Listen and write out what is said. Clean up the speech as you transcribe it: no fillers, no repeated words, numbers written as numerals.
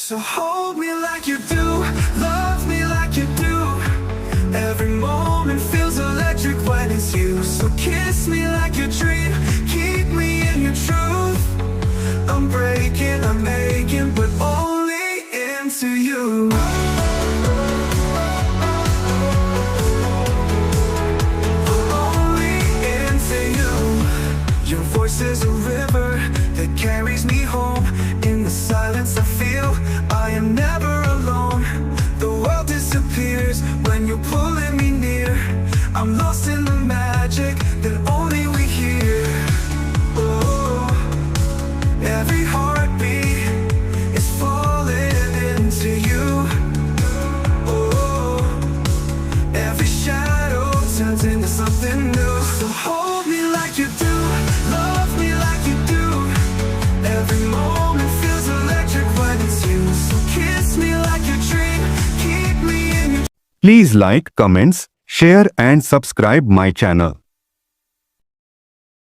So hold me like you do, love me like you do. Every moment feels electric when it's you. So kiss me like you dream, keep me in your truth. I'm breaking, I'm making, but only into you. Only into you. Your voice is a river that carries me home. In the silence I feel I am never alone. The world disappears when you're pulling me near. I'm lost in the magic that only we hear. Oh, every heartbeat is falling into you. Oh, every shadow turns into something new. So hold me like you do, love me like you do. Every moment feels electric when it's you. So kiss me like you dream, keep me in your. Please like, comments, share and subscribe my channel.